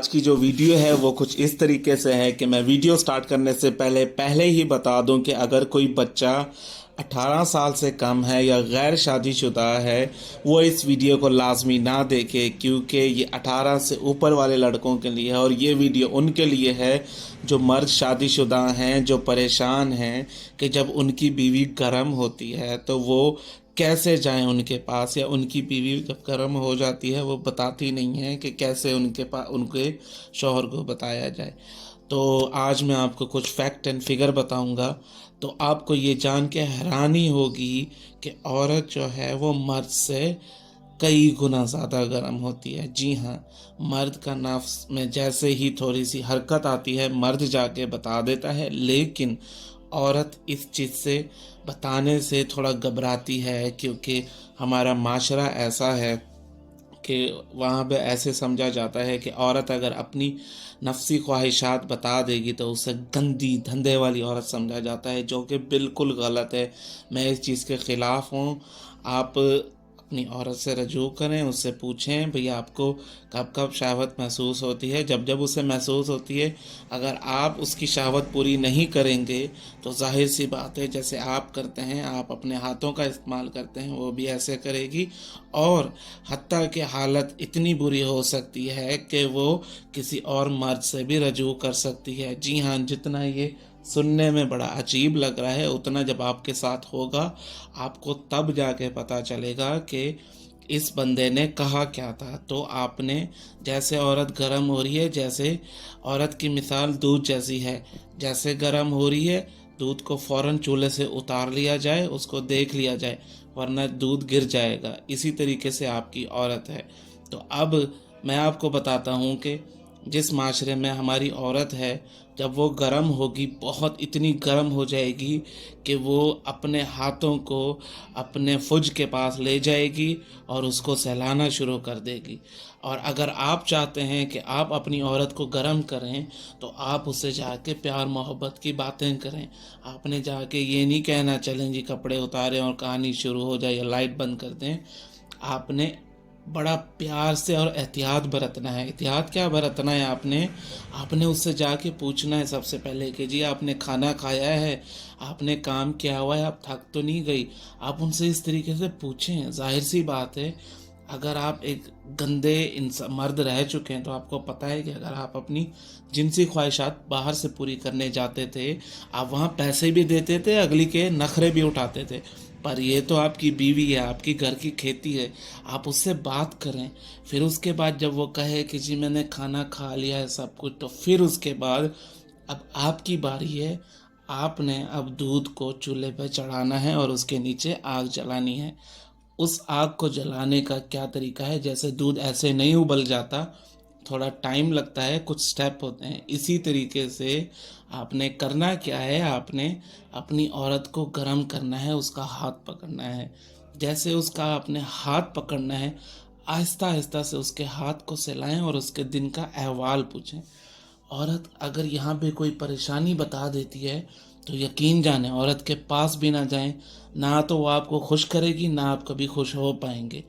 आज की जो वीडियो है वो कुछ इस तरीके से है कि मैं वीडियो स्टार्ट करने से पहले ही बता दूं कि अगर कोई बच्चा 18 साल से कम है या गैर शादीशुदा है वो इस वीडियो को लाजमी ना देखे, क्योंकि ये 18 से ऊपर वाले लड़कों के लिए है और ये वीडियो उनके लिए है जो मर्द शादीशुदा हैं, जो परेशान हैं कि जब उनकी बीवी गर्म होती है तो वो कैसे जाएं उनके पास, या उनकी बीवी जब गर्म हो जाती है वो बताती नहीं है कि कैसे उनके शौहर को बताया जाए। तो आज मैं आपको कुछ फैक्ट एंड फिगर बताऊंगा, तो आपको ये जान के हैरानी होगी कि औरत जो है वो मर्द से कई गुना ज़्यादा गर्म होती है। जी हाँ, मर्द का नफ्स में जैसे ही थोड़ी सी हरकत आती है मर्द जाके बता देता है, लेकिन औरत इस चीज़ से बताने से थोड़ा घबराती है, क्योंकि हमारा माशरा ऐसा है कि वहाँ पे ऐसे समझा जाता है कि औरत अगर अपनी नफ्सी ख्वाहिशात बता देगी तो उसे गंदी धंधे वाली औरत समझा जाता है, जो कि बिल्कुल गलत है। मैं इस चीज़ के ख़िलाफ़ हूँ। आप अपनी औरत से रजू करें, उससे पूछें भैया आपको कब कब शहवत महसूस होती है। जब जब उसे महसूस होती है, अगर आप उसकी शहवत पूरी नहीं करेंगे तो जाहिर सी बात है जैसे आप करते हैं, आप अपने हाथों का इस्तेमाल करते हैं, वो भी ऐसे करेगी। और हत्ता कि हालत इतनी बुरी हो सकती है कि वो किसी और मर्द से भी रजू कर सकती है। जी हाँ, जितना ये सुनने में बड़ा अजीब लग रहा है, उतना जब आपके साथ होगा आपको तब जाके पता चलेगा कि इस बंदे ने कहा क्या था। तो आपने, जैसे औरत गर्म हो रही है, जैसे औरत की मिसाल दूध जैसी है, जैसे गर्म हो रही है दूध को फ़ौरन चूल्हे से उतार लिया जाए, उसको देख लिया जाए, वरना दूध गिर जाएगा। इसी तरीके से आपकी औरत है। तो अब मैं आपको बताता हूँ कि जिस माशरे में हमारी औरत है, जब वो गर्म होगी, बहुत इतनी गर्म हो जाएगी कि वो अपने हाथों को अपने फुज के पास ले जाएगी और उसको सहलाना शुरू कर देगी। और अगर आप चाहते हैं कि आप अपनी औरत को गर्म करें तो आप उससे जाके प्यार मोहब्बत की बातें करें। आपने जाके ये नहीं कहना चलें जी कपड़े उतारें और कहानी शुरू हो जाए या लाइट बंद कर दें। आपने बड़ा प्यार से और एहतियात बरतना है। एहतियात क्या बरतना है? आपने उससे जाके पूछना है सबसे पहले कि जी आपने खाना खाया है, आपने काम किया हुआ है, आप थक तो नहीं गई। आप उनसे इस तरीके से पूछें। जाहिर सी बात है, अगर आप एक गंदे मर्द रह चुके हैं तो आपको पता है कि अगर आप अपनी जिनसी ख्वाहिशात बाहर से पूरी करने जाते थे, आप वहाँ पैसे भी देते थे, अगली के नखरे भी उठाते थे। पर ये तो आपकी बीवी है, आपकी घर की खेती है। आप उससे बात करें, फिर उसके बाद जब वो कहे कि जी मैंने खाना खा लिया है सब कुछ, तो फिर उसके बाद अब आपकी बारी है। आपने अब दूध को चूल्हे पर चढ़ाना है और उसके नीचे आग जलानी है। उस आग को जलाने का क्या तरीका है? जैसे दूध ऐसे नहीं उबल जाता, थोड़ा टाइम लगता है, कुछ स्टेप होते हैं। इसी तरीके से आपने करना क्या है, आपने अपनी औरत को गर्म करना है, उसका हाथ पकड़ना है। जैसे उसका आपने हाथ पकड़ना है, आहिस्ता आहिस्ता से उसके हाथ को सहलाएं और उसके दिन का अहवाल पूछें। औरत अगर यहाँ पे कोई परेशानी बता देती है तो यकीन जाने औरत के पास भी ना जाएं, ना तो वो आपको खुश करेगी, ना आप कभी खुश हो पाएंगे।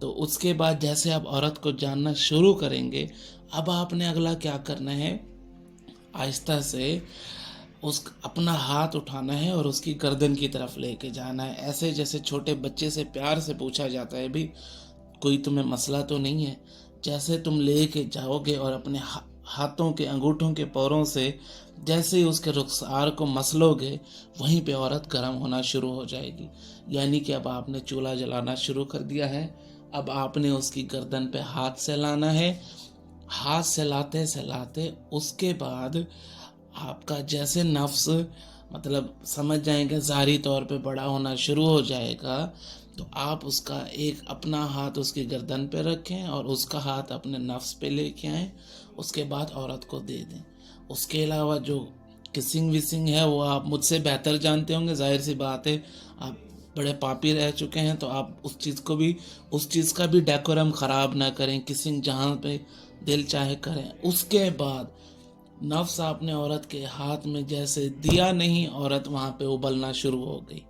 तो उसके बाद जैसे आप औरत को जानना शुरू करेंगे, अब आपने अगला क्या करना है, आहिस्ता से उस अपना हाथ उठाना है और उसकी गर्दन की तरफ लेके जाना है। ऐसे जैसे छोटे बच्चे से प्यार से पूछा जाता है भी कोई तुम्हें मसला तो नहीं है। जैसे तुम लेके जाओगे और अपने हाथों के अंगूठों के पोरों से जैसे ही उसके रुखसार को मसलोगे, वहीं पे औरत गर्म होना शुरू हो जाएगी। यानी कि अब आपने चूल्हा जलाना शुरू कर दिया है। अब आपने उसकी गर्दन पे हाथ सहलाना है। हाथ सहलाते सहलाते उसके बाद आपका जैसे नफ्स, मतलब समझ जाएंगे, ज़ाहिरी तौर पे बड़ा होना शुरू हो जाएगा, तो आप उसका एक अपना हाथ उसकी गर्दन पे रखें और उसका हाथ अपने नफ्स पे लेके आएँ। उसके बाद औरत को दे दें। उसके अलावा जो किसिंग विसिंग है वो आप मुझसे बेहतर जानते होंगे। जाहिर सी बात है, आप बड़े पापी रह चुके हैं, तो आप उस चीज़ का भी डेकोरम ख़राब ना करें। किसिंग जहाँ पे दिल चाहे करें। उसके बाद नफ्स आपने औरत के हाथ में जैसे दिया नहीं, औरत वहाँ पे उबलना शुरू हो गई।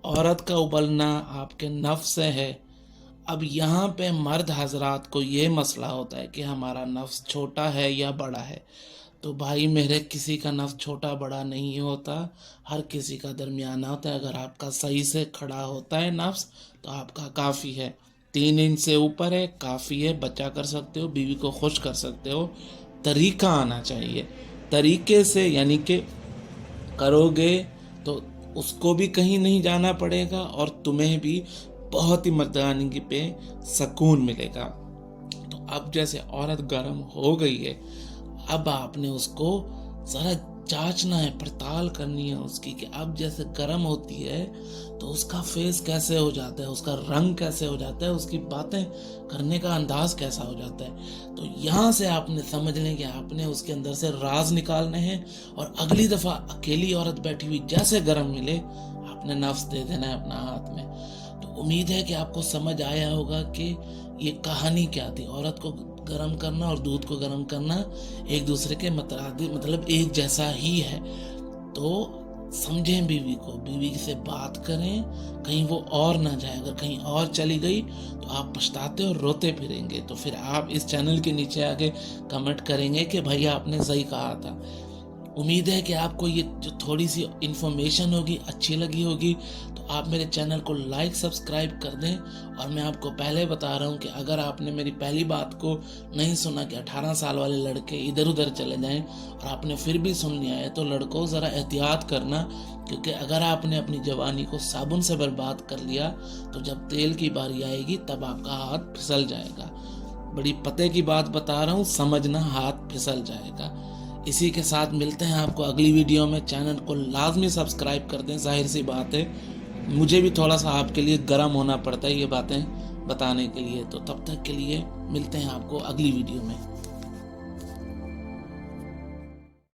औरत का उबलना आपके नफ्स से है। اب یہاں پہ مرد حضرات کو یہ مسئلہ ہوتا ہے کہ ہمارا نفس چھوٹا ہے یا بڑا ہے. تو بھائی میرے کسی کا نفس چھوٹا بڑا نہیں ہوتا، ہر کسی کا درمیانہ ہوتا ہے. اگر آپ کا صحیح سے کھڑا ہوتا ہے نفس تو آپ کا کافی ہے. 3 انچ سے اوپر ہے کافی ہے، بچہ کر سکتے ہو، بیوی کو خوش کر سکتے ہو. طریقہ آنا چاہیے، طریقے سے یعنی کہ کرو گے تو اس کو بھی کہیں نہیں جانا پڑے گا اور تمہیں بھی بہت ہی مردانگی پہ سکون ملے گا. تو اب جیسے عورت گرم ہو گئی ہے، اب آپ نے اس کو ذرا جانچنا ہے، پڑتال کرنی ہے اس کی کہ اب جیسے گرم ہوتی ہے تو اس کا فیس کیسے ہو جاتا ہے، اس کا رنگ کیسے ہو جاتا ہے، اس کی باتیں کرنے کا انداز کیسا ہو جاتا ہے. تو یہاں سے آپ نے سمجھ لیں کہ آپ نے اس کے اندر سے راز نکالنے ہیں، اور اگلی دفعہ اکیلی عورت بیٹھی ہوئی جیسے گرم ملے آپ نے نفس دے دینا ہے اپنا ہاتھ میں. تو امید ہے کہ آپ کو سمجھ آیا ہوگا کہ یہ کہانی کیا تھی. عورت کو گرم کرنا اور دودھ کو گرم کرنا ایک دوسرے کے مطلب ایک جیسا ہی ہے. تو سمجھیں بیوی کو، بیوی سے بات کریں، کہیں وہ اور نہ جائے. اگر کہیں اور چلی گئی تو آپ پچھتاتے اور روتے پھریں گے. تو پھر آپ اس چینل کے نیچے آگے کمنٹ کریں گے کہ بھائی آپ نے صحیح کہا تھا. امید ہے کہ آپ کو یہ جو تھوڑی سی انفارمیشن ہوگی اچھی لگی ہوگی. تو آپ میرے چینل کو لائک سبسکرائب کر دیں. اور میں آپ کو پہلے بتا رہا ہوں کہ اگر آپ نے میری پہلی بات کو نہیں سنا کہ 18 سال والے لڑکے ادھر ادھر چلے جائیں اور آپ نے پھر بھی سن لیا ہے، تو لڑکوں ذرا احتیاط کرنا، کیونکہ اگر آپ نے اپنی جوانی کو صابن سے برباد کر لیا تو جب تیل کی باری آئے گی تب آپ کا ہاتھ پھسل جائے گا. بڑی پتے کی بات بتا رہا ہوں، سمجھنا، ہاتھ پھسل جائے گا. اسی کے ساتھ ملتے ہیں آپ کو اگلی ویڈیو میں. چینل کو لازمی سبسکرائب کر دیں. ظاہر سی بات ہے مجھے بھی تھوڑا سا آپ کے لیے گرم ہونا پڑتا ہے یہ باتیں بتانے کے لیے. تو تب تک کے لیے ملتے ہیں آپ کو اگلی ویڈیو میں.